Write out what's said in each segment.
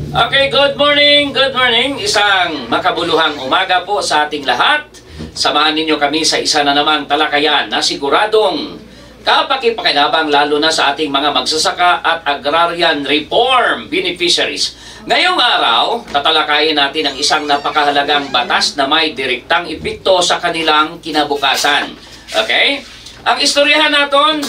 Okay, good morning, good morning. Isang makabuluhang umaga po sa ating lahat. Samahan ninyo kami sa isa na namang talakayan na siguradong kapakipakinabang lalo na sa ating mga magsasaka at agrarian reform beneficiaries. Ngayong araw, tatalakayin natin ang isang napakahalagang batas na may direktang epekto sa kanilang kinabukasan. Okay? Ang istoryahan natin,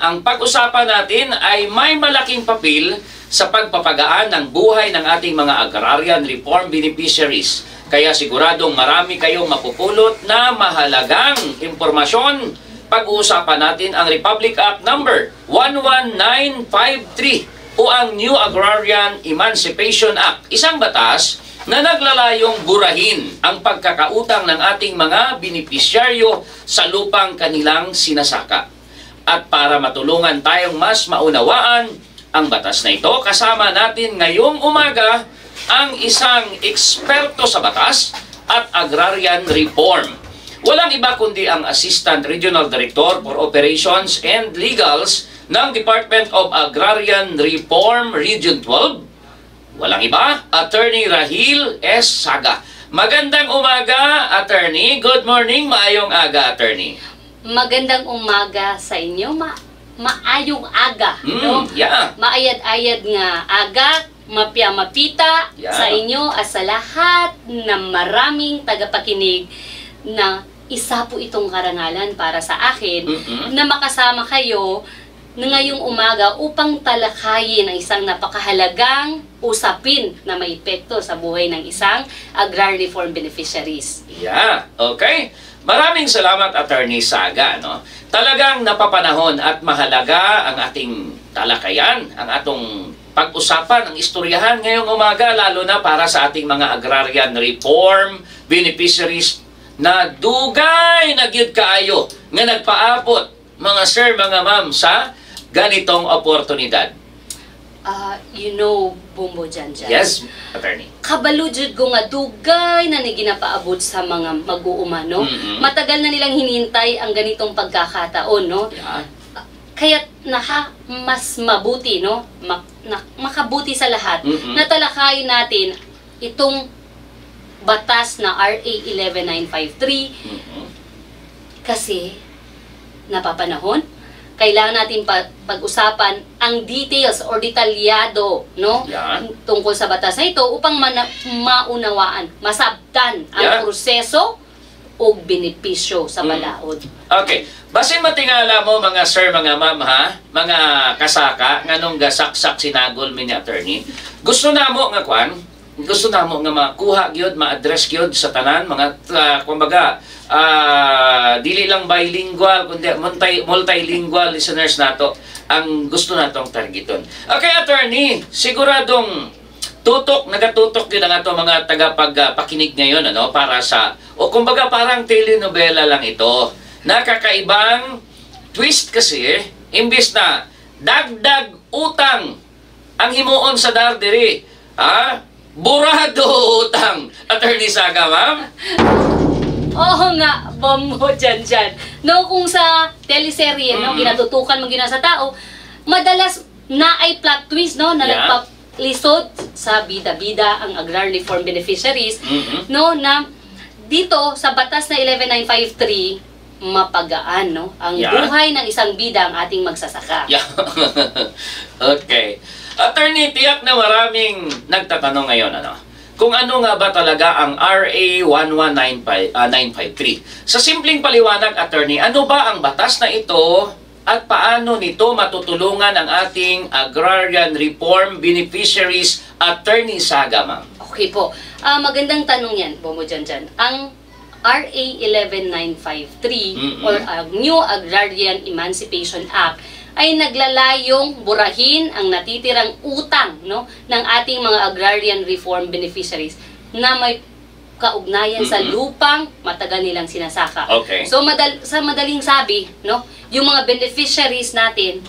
ang pag-usapan natin ay may malaking papel sa pagpapagaan ng buhay ng ating mga agrarian reform beneficiaries. Kaya siguradong marami kayong mapupulot na mahalagang impormasyon. Pag-uusapan natin ang Republic Act number 11953 o ang New Agrarian Emancipation Act, isang batas na naglalayong burahin ang pagkakautang ng ating mga benepisyaryo sa lupang kanilang sinasaka. At para matulungan tayong mas maunawaan ang batas na ito, kasama natin ngayong umaga ang isang eksperto sa batas at agrarian reform. Walang iba kundi ang Assistant Regional Director for Operations and Legals ng Department of Agrarian Reform Region 12. Walang iba, Attorney Rahil S. Saga. Magandang umaga, Attorney. Good morning, maayong aga, Attorney. Magandang umaga sa inyo, maayong aga, no? Yeah. Maayad-ayad nga aga, mapya-mapita sa inyo at sa lahat na maraming tagapakinig na isa po itong karangalan para sa akin na makasama kayo na ngayong umaga upang talakayin ang isang napakahalagang usapin na may epekto sa buhay ng isang agrarian reform beneficiaries. Yeah, okay. Maraming salamat, Attorney Saga. No? Talagang napapanahon at mahalaga ang ating talakayan, ang atong pag-usapan, ang istoryahan ngayong umaga, lalo na para sa ating mga agrarian reform beneficiaries na dugay na gyud kaayo nga nagpaabot, mga sir, mga ma'am, sa ganitong oportunidad. You know, Bumbo Janjan. Yes, Attorney. Kabalo jud ko nga dugay na ni ginapaabot sa mga mag-uuma, no? Matagal na nilang hinintay ang ganitong pagkakataon, no? Yeah. Kaya mas mabuti, no? Makabuti sa lahat na talakayin natin itong batas na RA 11953 kasi napapanahon. Kailangan natin pag-usapan ang details or detalyado, no? Tungkol sa batas na ito upang maunawaan, masabtan ang proseso o benepisyo sa balaod. Okay. Basin matingala mo, mga sir, mga ma'am, ha? Mga kasaka, nganong gasaksak sinagol mi ni Attorney. Gusto na mo nga kwan, gusto na mo nga makuha gyud, ma-address gyud sa tanan, mga, kumbaga, dili lang bilingual, kundi multilingual listeners nato ang gusto natong targeton. Okay, Attorney, siguradong nagatutok yun ang ato mga tagapagpakinig ngayon, ano, para sa, o kumbaga parang telenovela lang ito. Nakakaibang twist kasi, imbis na dagdag utang ang himuon sa dardiri, burado utang. Attorney Saga, ma'am? Oo nga, Bombo Janjan. No, kung sa teleserye, no, ginatutukan mo gina sa tao, madalas na ay plot twist, no, na nagpaplisod sa bida-bida ang agrarian reform beneficiaries, no, na dito sa batas na 11953, mapagaan, no, ang buhay ng isang bida ang ating magsasaka. Okay. Attorney, tiyak na maraming nagtatanong ngayon, ano? Kung ano nga ba talaga ang RA 11953. Sa simpleng paliwanag, Attorney, ano ba ang batas na ito at paano nito matutulungan ang ating agrarian reform beneficiaries? Attorney Saga, ma'am. Okay po. Magandang tanong yan, Bomo Janjan. Ang RA 11953 or New Agrarian Emancipation Act ay naglalayong burahin ang natitirang utang, no, ng ating mga agrarian reform beneficiaries na may kaugnayan sa lupang matagal nilang sinasaka. Okay. So sa madaling sabi, no, yung mga beneficiaries natin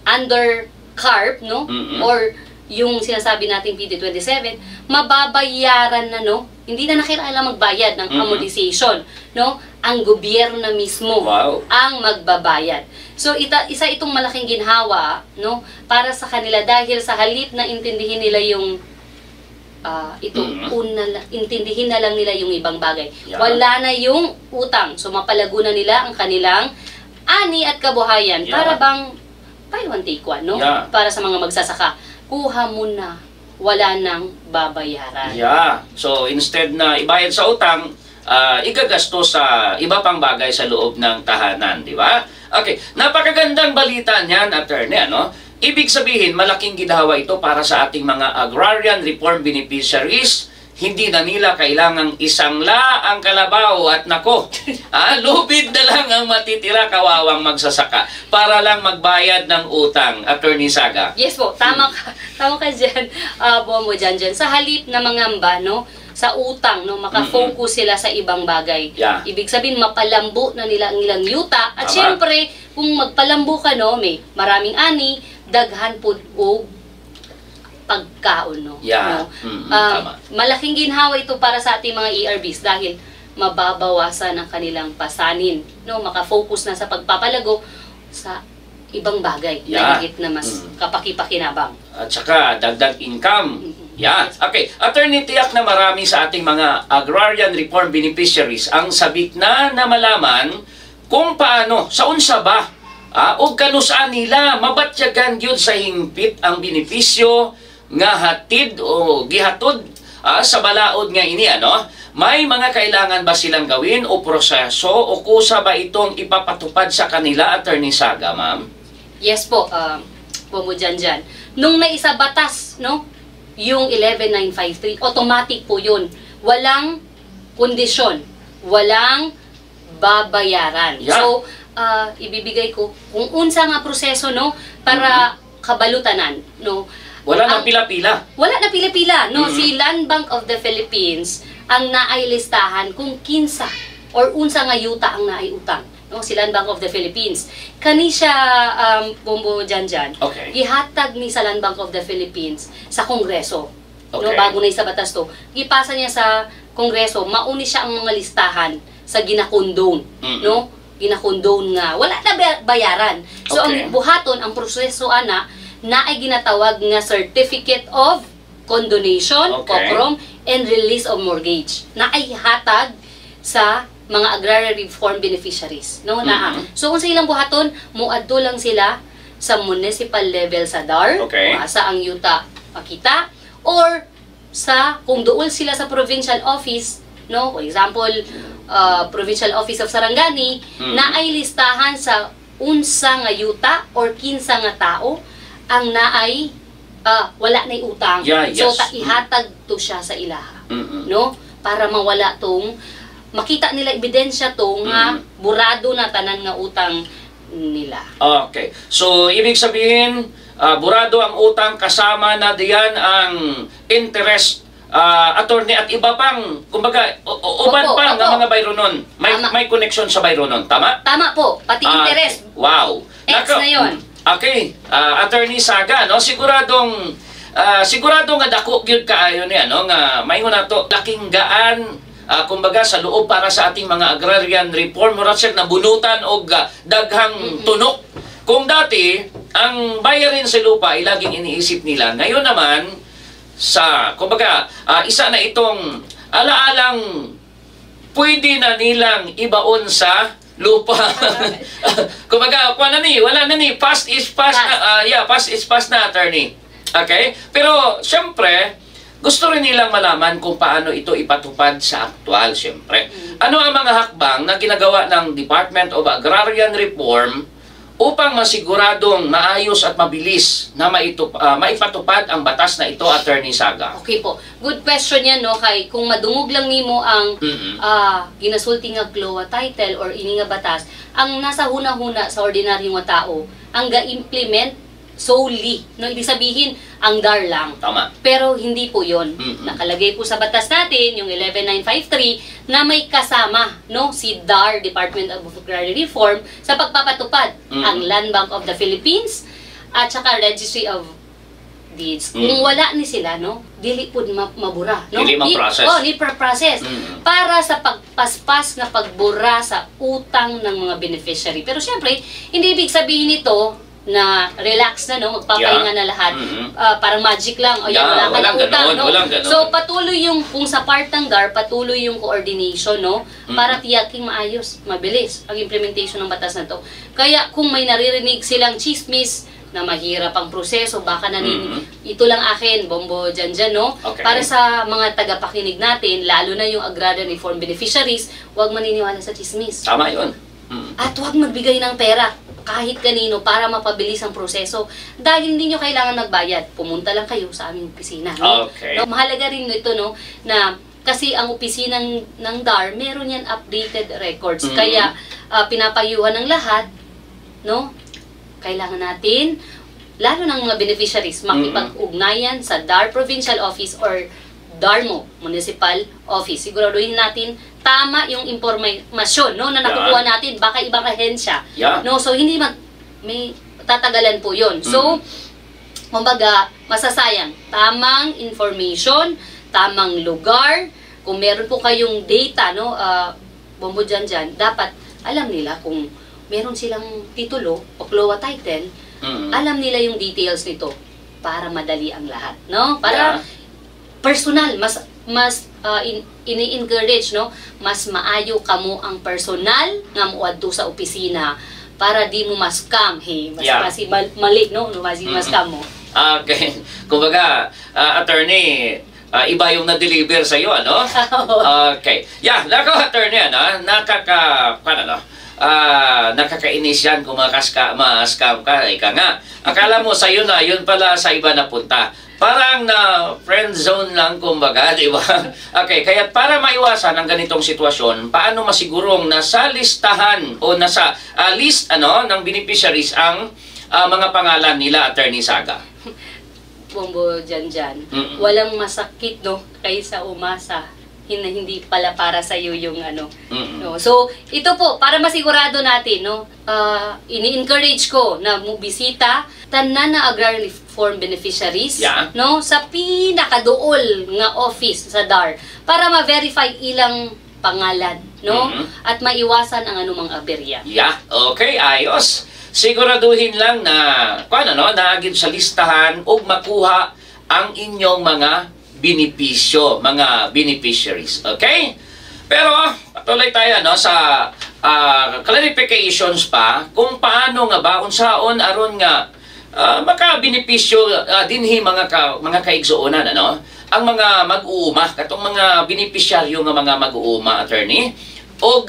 under CARP, no, or yung sinasabi nating PD 27, mababayaran na, no, hindi na nakailangan magbayad ng amortization, no? Ang gobyerno na mismo ang magbabayad. So isa itong malaking ginhawa, no, para sa kanila dahil sa halip na intindihin nila yung intindihin na lang nila yung ibang bagay. Wala na yung utang. So mapalago na nila ang kanilang ani at kabuhayan para bang buy one take one, no? Para sa mga magsasaka. Kuha mo na, wala nang babayaran. So instead na ibayad sa utang, igagasto sa iba pang bagay sa loob ng tahanan, di ba? Okay, napakagandang balita niyan, attorney, ano? Ibig sabihin, malaking ginhawa ito para sa ating mga agrarian reform beneficiaries. Hindi na nila kailangang isangla ang kalabaw at nako, lubid na lang ang matitira, kawawang magsasaka para lang magbayad ng utang, Attorney Saga. Yes po, tama ka dyan, Bombo dyan. Sa halip na mangamba, no, sa utang, no, makafocus sila sa ibang bagay. Ibig sabihin, mapalambo na nila ang ilang yuta. At syempre, kung magpalambo ka, no, may maraming ani, daghan po o pagkaon, no? Malaking ginhawa ito para sa ating mga ERBs dahil mababawasan ang kanilang pasanin, no? Makafocus na sa pagpapalago sa ibang bagay na higit na mas kapaki-pakinabang. At saka dagdag income. Okay. Attorney, tiyak na marami sa ating mga agrarian reform beneficiaries ang sabik na malaman kung paano, sa unsa ba, o kanusaan nila, mabatyagan yun sa hingpit ang benepisyo nga hatid o gihatod sa balaod nga ini, ano? May mga kailangan ba silang gawin o proseso o kusa ba itong ipapatupad sa kanila, Attorney Saga, ma'am? Yes po, dyan. Nung naisabatas, no, yung 11953, automatic po yun. Walang kondisyon, walang babayaran. So, ibibigay ko kung unsa nga proseso, no, para kabalutanan, no. Wala na pila-pila. Wala na pila-pila, no. Si Land Bank of the Philippines ang naay listahan kung kinsa or unsa nga yuta ang naay utang, no, si Land Bank of the Philippines. Kani siya, Bombo dyan, gihatag ni sa Land Bank of the Philippines sa Kongreso. No, bago na sa batas to. Ipasa niya sa Kongreso, mauni siya ang mga listahan sa ginakondone, no? Ginakondone nga, wala na bayaran. So, ang buhaton, ang proseso, ana, na ay ginatawag nga Certificate of Condonation, COCROM, and Release of Mortgage, na ay hatag sa mga agrarian reform beneficiaries, no? So kung sa ilang buhaton, muadto lang sila sa municipal level sa DAR, sa ang yuta makita, or sa kung duol sila sa provincial office, no? For example, provincial office of Sarangani, na ay listahan sa unsa nga yuta or kinsa nga tao ang naay wala na utang. So ihatag to siya sa ilaha, no? Para mawala tong makita nila ebidensya to nga burado na tanan nga utang nila. Okay. So, ibig sabihin, burado ang utang, kasama na diyan ang interest, attorney, at iba pang, kumbaga, uban pa nga mga bayronon. May connection sa bayronon. Tama? Tama po. Pati interest. Wow. X na yun. Okay. Attorney Saga, no? Sigurado nga dako gyud kaayo niya, no? Nga mayngon nato laking gaan, kumbaga sa loob para sa ating mga agrarian reform, murag na bunutan og daghang tunok. Kung dati ang bayarin sa lupa ay laging iniisip nila, ngayon naman kumbaga isa na itong alaalang pwede na nilang ibaon sa lupa. Kumbaga wala na ni, past is past na, past is past na, attorney. Okay? Pero syempre gusto rin nilang malaman kung paano ito ipatupad sa aktwal, siyempre. Ano ang mga hakbang na ginagawa ng Department of Agrarian Reform upang masiguradong maayos at mabilis na maipatupad ang batas na ito, Attorney Saga? Okay po. Good question yan, no? Kay kung madungog lang nimo ang ginasulti nga CLOA title or ini nga batas, ang nasa huna-huna sa ordinaryong tao, ang ga-implement solely, no, ibig sabihin ang DAR lang. Tama. Pero hindi po 'yon. Nakalagay po sa batas natin yung 11953 na may kasama, no, si DAR, Department of Agrarian Reform, sa pagpapatupad ang Land Bank of the Philippines at saka Registry of deeds. Kung wala ni sila, no, dili pud mabura, no? Dili ma-process. Dili process. Para sa pagpaspas na pagbura sa utang ng mga beneficiary. Pero syempre, hindi ibig sabihin nito na relax na, no, magpapahinga na lahat. Parang magic lang. O yan, wala ka ng utang, no? So patuloy yung, kung sa part ng DAR, patuloy yung coordination, no, para tiyaking maayos, mabilis ang implementation ng batas na to. Kaya kung may naririnig silang chismis na mahirap ang proseso, baka ito lang akin, Bombo Janjan, no? Okay. Para sa mga tagapakinig natin, lalo na yung agrarian reform beneficiaries, huwag maniniwala sa chismis. Tama yun. At huwag magbigay ng pera kahit kanino para mapabilis ang proseso. Dahil hindi nyo kailangan magbayad, pumunta lang kayo sa aming opisina. No? Okay. No? Mahalaga rin ito, no, na kasi ang opisina ng DAR, meron yan updated records. Kaya pinapayuhan ng lahat, no? Kailangan natin, lalo ng mga beneficiaries, makipag-ugnayan sa DAR Provincial Office or DARMO Municipal Office. Siguraduhin natin tama yung impormasyon, no, na nakukuha natin, baka ibang ahensya. No, so hindi may tatagalan po 'yon. So, kumbaga, masasayang tamang information, tamang lugar. Kung meron po kayong data, no, Bombo Janjan, dapat alam nila kung meron silang titulo o CLOA title, alam nila yung details nito para madali ang lahat, no? Para personal, mas ini-encourage, no, mas maayo kamo ang personal nga muadto sa opisina para di mo ma-scam, mali, no, ma-scam mo. Okay. Kumbaga, attorney, iba yung na-deliver sa iyo, ano? Okay. Yeah, nako, attorney, ano? Nakakainis yan kung ma-scam ka, ika nga. Akala mo sa'yo na, yun pala sa iba napunta. Parang na friend zone lang, kumbaga, di ba? Okay, kaya para maiwasan ang ganitong sitwasyon, paano masigurong nasa listahan o nasa list ng beneficiaries ang mga pangalan nila, Attorney Saga? Bombo Janjan, walang masakit, no, kaysa umasa hindi pala para sa iyo yung no. So ito po para masigurado natin, no, ini-encourage ko na mubisita tanan na agrarian reform beneficiaries, no, sa pinakaduol nga office sa DAR para ma-verify ilang pangalan, no, at maiwasan ang anumang aberya. Okay, ayos. Siguraduhin lang na naagin sa listahan o makuha ang inyong mga benepisyo, mga beneficiaries. Okay? Pero patuloy tayo sa clarifications pa kung paano nga ba unsaon aron nga maka-benepisyo dinhi mga kaigsuonan, ang mga mag-uuma, katong mga benepisyaryo nga mga mag-uuma, attorney, o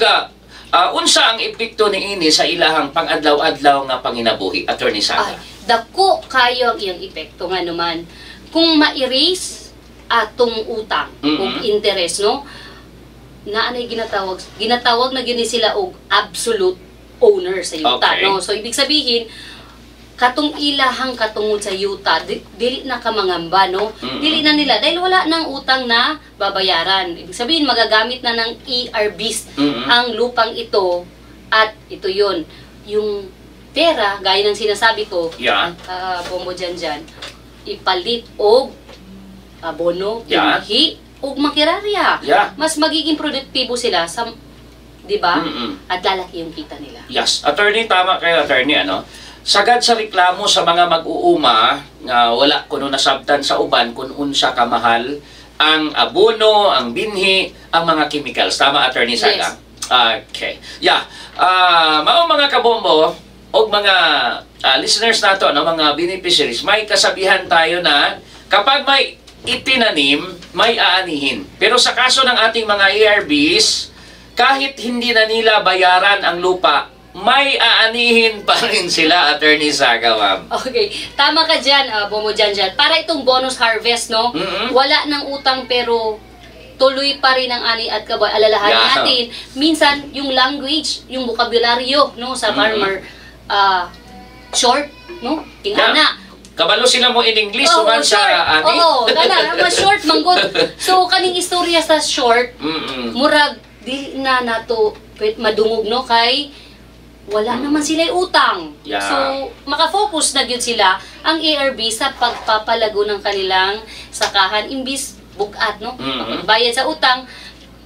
unsa ang epekto niini sa ilahang pang-adlaw-adlaw nga panginabuhi, Attorney Saga? Dako kayo ang iyang epekto nga naman kung ma-erase atong utang o interest, no, na anay ginatawag na gini sila og absolute owner sa yuta, no. So ibig sabihin katong ilahang katungod sa yuta, dili na ka mangamba, no, dili na nila dahil wala nang utang na babayaran. Ibig sabihin magagamit na ng ERBs ang lupang ito, at ito yon yung pera gaya ng sinasabi ko, Bombo Janjan, ipalit og abono, pinhi, o makirarya. Mas magiging produktibo sila sa, di ba? At lalaki yung kita nila. Yes. Attorney, tama kayo, attorney, sagad sa reklamo sa mga mag-uuma nga wala kuno nasabtan sa uban kung unsa kamahal ang abono, ang binhi, ang mga chemicals. Tama, Attorney Saga? Yes. Okay. Mao mga kabombo o mga listeners nato, mga beneficiaries, may kasabihan tayo na kapag may itinanim, may aanihin. Pero sa kaso ng ating mga ERBs, kahit hindi na nila bayaran ang lupa, may aanihin pa rin sila, Attorney Saga, ma'am. Okay. Tama ka dyan, Bombo Janjan. Para itong bonus harvest, no? Wala ng utang pero tuloy pa rin ang ani at kabay. Alalahanin natin, minsan yung language, yung vocabulary, no, sa farmer, short, no? Tingana. Kabalo sila mo in English, suman sa ani. Mas short, manggod. So, kaning istorya sa short, murag, di na nato madungog, no, kay wala naman sila utang. Yeah. So, makafocus na yun sila ang ARB sa pagpapalago ng kanilang sakahan imbis bukat, no? Bayad sa utang,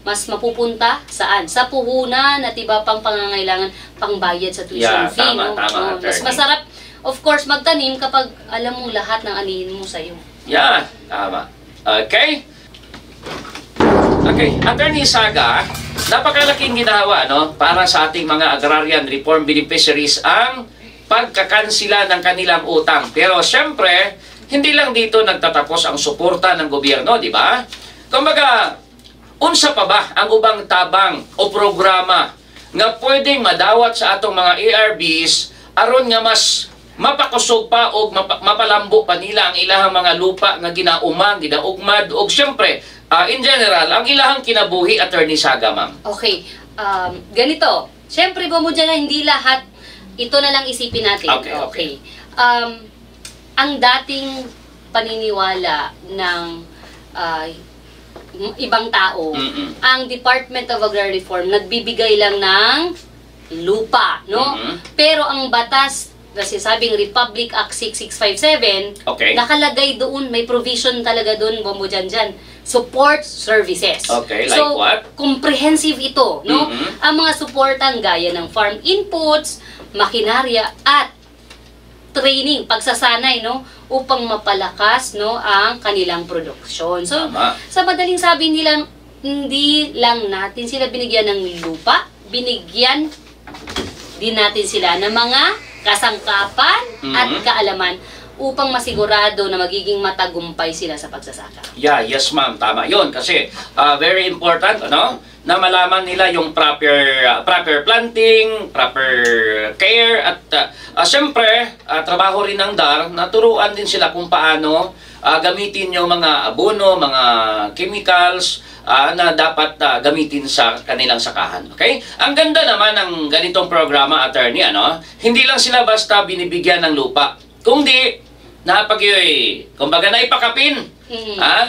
mas mapupunta saan? Sa puhunan at iba pang pangangailangan pangbayad sa tuition fee, tama, no? tama, Mas masarap, of course, magtanim kapag alam mong lahat ng anihin mo sa'yo. Yan, tama. Okay? Okay, Attorney Saga, napakalaking ginawa, no, para sa ating mga agrarian reform beneficiaries ang pagkakansila ng kanilang utang. Pero syempre, hindi lang dito nagtatapos ang suporta ng gobyerno, di ba? Kumbaga, unsa pa ba ang ubang tabang o programa nga pwedeng madawat sa atong mga ARBs aron nga mas mapakusog pa o mapalambo pa nila ang ilahang mga lupa nga ginaumang, ginaugmad, o syempre, in general, ang ilahang kinabuhi, Attorney Saga, ma'am. Okay, ganito. Syempre, bumudya na hindi lahat, ito na lang isipin natin. Okay. Ang dating paniniwala ng ibang tao, ang Department of Agrarian Reform, nagbibigay lang ng lupa, no? Pero ang batas, kasi sabing Republic Act 6657, nakalagay doon, may provision talaga doon, bombo dyan, support services. Okay, like so, what? Comprehensive ito, no? Ang mga supportang gaya ng farm inputs, makinarya, at training, pagsasanay, no? Upang mapalakas, no, ang kanilang produksyon. So, sa madaling sabi nila, hindi lang natin sila binigyan ng lupa, binigyan din natin sila ng mga kasangkapan at kaalaman upang masigurado na magiging matagumpay sila sa pagsasaka. Yeah, yes ma'am, tama yun. Kasi very important, ano, na malaman nila yung proper planting, proper care, at siyempre, trabaho rin ng DAR, naturuan din sila kung paano gamitin yung mga abono, mga chemicals, na dapat gamitin sa kanilang sakahan. Okay? Ang ganda naman ng ganitong programa, Attorney, ano? Hindi lang sila basta binibigyan ng lupa. Kung di, kumbaga naipakapin,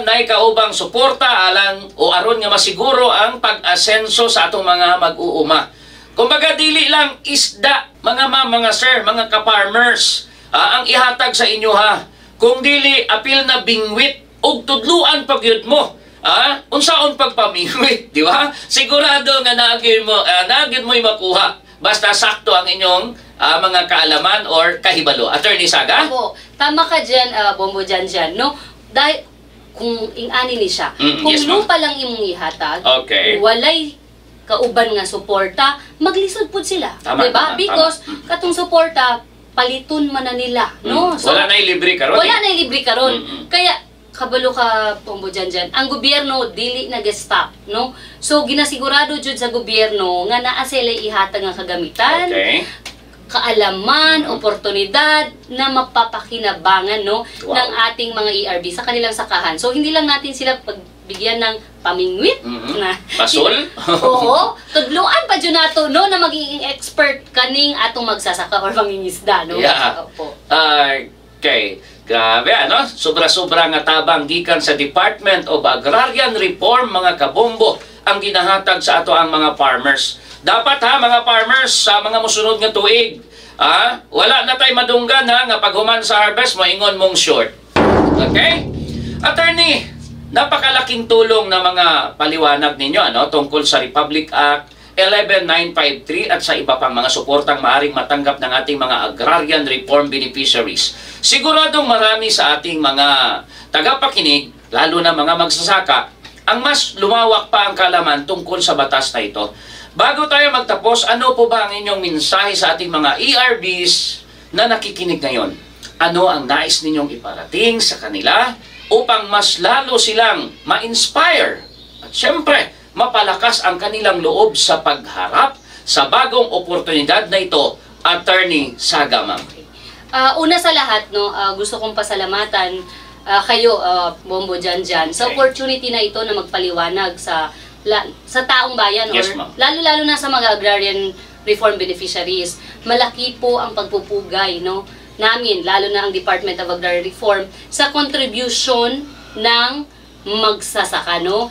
naikaubang suporta alang o aron nga masiguro ang pag-asenso sa atong mga mag-uuma. Kumbaga dili lang isda, mga ma'am, mga sir, mga ka-farmers, ang ihatag sa inyo ha. Kung dili apil na bingwit og tudluan pagyud mo. Unsaon pagpamingwit, di ba? Sigurado nga naagid mo makuha. Basta sakto ang inyong mga kaalaman or kahibalo. Attorney Saga? Opo, tama ka dyan, bombo dyan, no? Dahil, kung ingani ni siya, kung yes, lupa lang imong ihatag, walay kauban nga suporta, maglisod po sila. Diba? Because, katong suporta, palitun man na nila, no? So, wala na ilibre karon. Wala na ilibre karon. Kaya, kabalo ka, bombo dyan, ang gobyerno, dili nag-stop, no? So, ginasigurado jud sa gobyerno, nga naa sila ihatag nga kagamitan, kaalaman, oportunidad na mapapakinabangan, no, ng ating mga ERB sa kanilang sakahan. So, hindi lang natin sila pagbigyan ng pamingwit na pasol. Oo, tudluan pa dyan nato, no, na magiging expert kaning atong magsasaka or mangingisda, no? Yeah. Opo. Okay. Grabe, ano? Sobra-sobra nga tabang gikan sa Department of Agrarian Reform, mga kabombo, ang ginahatag sa ato ang mga farmers. Dapat ha, mga farmers, sa mga musunod nga tuig, wala na tayo madunggan ha, nga paghuman sa harvest, moingon mong short. Okay? Attorney, napakalaking tulong na mga paliwanag ninyo, ano, tungkol sa Republic Act 11953 at sa iba pang mga suportang maaring matanggap ng ating mga agrarian reform beneficiaries. Siguradong marami sa ating mga tagapakinig, lalo na mga magsasaka, ang mas lumawak pa ang kalaman tungkol sa batas na ito. Bago tayo magtapos, ano po ba ang inyong mensahe sa ating mga ERBs na nakikinig ngayon? Ano ang nais ninyong iparating sa kanila upang mas lalo silang ma-inspire? At syempre, mapalakas ang kanilang loob sa pagharap sa bagong oportunidad na ito, Attorney Saga, ma'am. Una sa lahat, no, gusto kong pasalamatan kayo, Bombo Jan, sa opportunity na ito na magpaliwanag sa taong bayan, yes, or lalo-lalo na sa mga agrarian reform beneficiaries. Malaki po ang pagpupugay, no, namin, lalo na ang Department of Agrarian Reform, sa contribution ng magsasaka, no?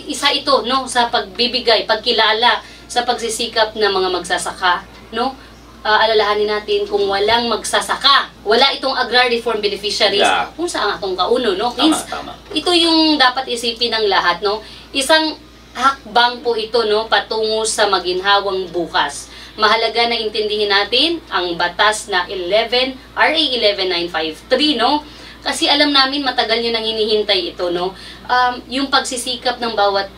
Isa ito, no, sa pagbibigay, pagkilala sa pagsisikap ng mga magsasaka, no, alalahanin natin kung walang magsasaka, wala itong agrarian reform beneficiaries, kung saan atong kauno, no? Tama. Ito yung dapat isipin ng lahat, no? Isang hakbang po ito, no, patungo sa maginhawang bukas. Mahalaga na intindihin natin ang batas na RA 11953, no? Kasi alam namin matagal nyo nang hinihintay ito, no? Yung pagsisikap ng bawat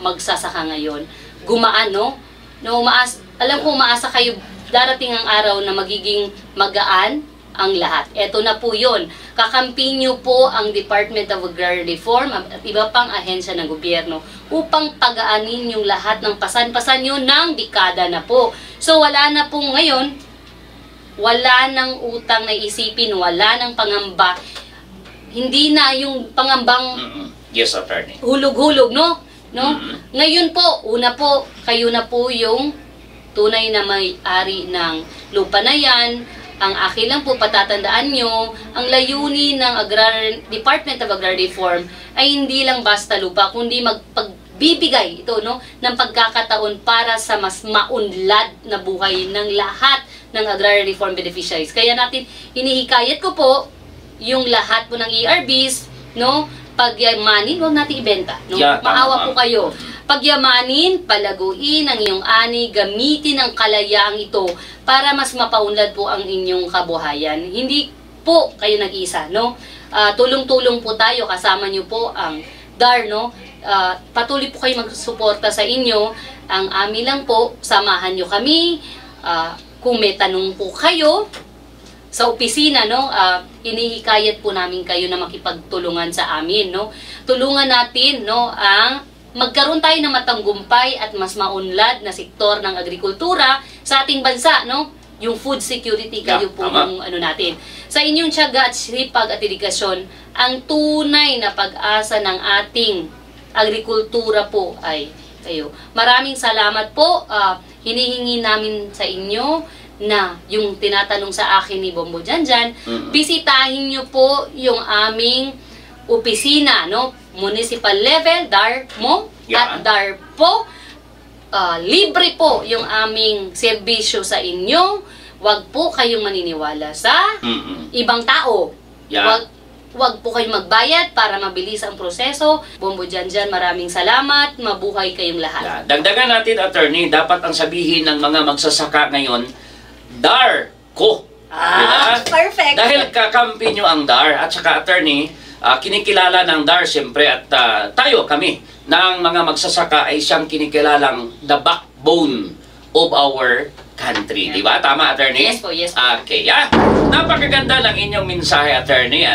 magsasaka ngayon, gumaan, no? Alam ko umaasa kayo darating ang araw na magiging magaan ang lahat. Eto na po yun. Kakampi nyo po ang Department of Agrarian Reform at iba pang ahensya ng gobyerno upang pagaanin yung lahat ng pasan-pasan nyo ng dekada na po. So wala na po ngayon, wala nang utang na isipin, wala nang pangamba. Hindi na yung pangambang Yes, attorney. Hulog-hulog, no? Ngayon po, una po, kayo na po yung tunay na may-ari ng lupa na yan. Ang akin lang po, patatandaan nyo, ang layunin ng Department of Agrarian Reform ay hindi lang basta lupa, kundi magpagbibigay ito, no, ng pagkakataon para sa mas maunlad na buhay ng lahat ng Agrarian Reform beneficiaries. Kaya natin, hinihikayat ko po yung lahat po ng ERBs, no, pagyamanin, huwag natin ibenta, no? Maawa po kayo. Pagyamanin, palaguin ang iyong ani, gamitin ang kalayaang ito para mas mapaunlad po ang inyong kabuhayan. Hindi po kayo nag-isa, no? Tulong-tulong po tayo, kasama niyo po ang DAR, no? Patuloy po kayo magsuporta sa inyo. Ang amin lang po, samahan niyo kami. Kung may tanong po kayo sa opisina, no, hinihikayat po namin kayo na makipagtulungan sa amin, no? Tulungan natin, no, ang magkaroon tayo ng matanggumpay at mas maunlad na sektor ng agrikultura sa ating bansa, no? Yung food security, kayo po yung ano natin. Sa inyong tiyaga at sipag at dedikasyon, ang tunay na pag-asa ng ating agrikultura po ay kayo. Maraming salamat po. Hinihingi namin sa inyo na yung tinatanong sa akin ni Bombo Janjan, bisitahin nyo po yung aming opisina, no? Municipal level, DAR mo, at DAR po. Libre po yung aming serbisyo sa inyo. Huwag po kayong maniniwala sa ibang tao. Huwag po kayong magbayad para mabilis ang proseso. Bombo Janjan, maraming salamat. Mabuhay kayong lahat. Dagdagan natin, attorney, dapat ang sabihin ng mga magsasaka ngayon, DAR ko. Perfect. Dahil kakampi nyo ang DAR at saka, attorney, kinikilala ng DAR siyempre at tayo, kami, ng mga magsasaka ay siyang kinikilalang the backbone of our country. Di ba? Tama, attorney? Yes po, yes po. Okay, napakaganda ng inyong mensahe, attorney,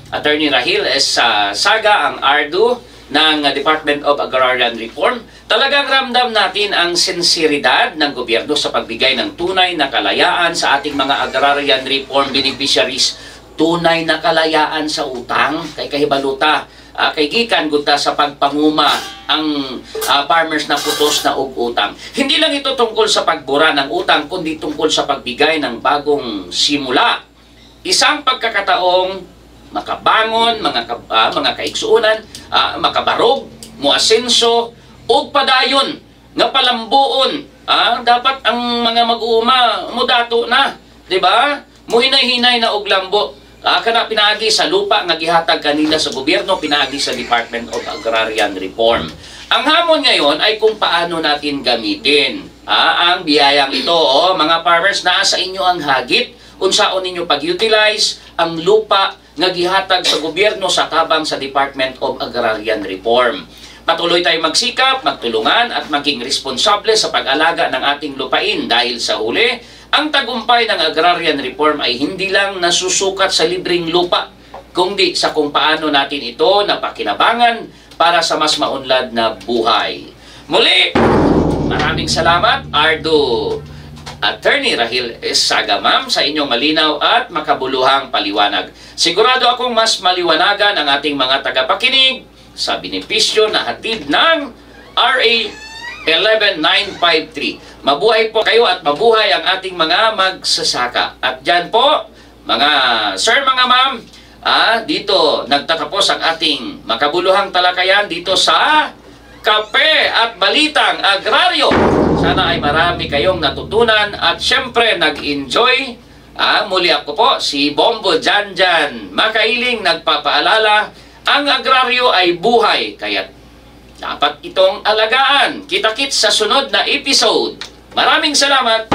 Attorney Rahil S. Saga, ang ARDU ng Department of Agrarian Reform. Talagang ramdam natin ang sinseridad ng gobyerno sa pagbigay ng tunay na kalayaan sa ating mga agrarian reform beneficiaries. Tunay na kalayaan sa utang, kay kahibaluta, kay gikan gudta sa pagpanguma ang farmers na putos na og utang. Hindi lang ito tungkol sa pagbura ng utang, kundi tungkol sa pagbigay ng bagong simula. Isang pagkakataong makabangon, mga kaigsuunan, makabarog, muasenso, o padayon, nga palambuon. Dapat ang mga mag-uuma, mudato na. Diba? Muhinay-hinay na og lambo. Kana pinaagi sa lupa nga gihatag kanila sa gobyerno, pinaagi sa Department of Agrarian Reform. Ang hamon ngayon ay kung paano natin gamitin ang biyayang ito. Mga farmers, naa sa inyo ang hagit. Unsaon ninyo pag-utilize ang lupa nga gihatag sa gobyerno sa tabang sa Department of Agrarian Reform. Patuloy tayong magsikap, magtulungan at maging responsable sa pag-alaga ng ating lupain dahil sa huli, ang tagumpay ng Agrarian Reform ay hindi lang nasusukat sa libreng lupa, kundi sa kung paano natin ito napakinabangan para sa mas maunlad na buhay. Muli, maraming salamat, ARDU Attorney Rahil S. Saga, ma'am, sa inyong malinaw at makabuluhang paliwanag. Sigurado akong mas maliwanagan ang ating mga tagapakinig sa benepisyo na hatid ng RA 11953. Mabuhay po kayo at mabuhay ang ating mga magsasaka. At dyan po, mga sir, mga ma'am, dito nagtatapos ang ating makabuluhang talakayan dito sa kape at balitang agraryo. Sana ay marami kayong natutunan at syempre nag-enjoy. Muli ako po, si Bombo Janjan. Makailing nagpapaalala, ang agraryo ay buhay, kaya dapat itong alagaan. Kita-kits sa sunod na episode. Maraming salamat!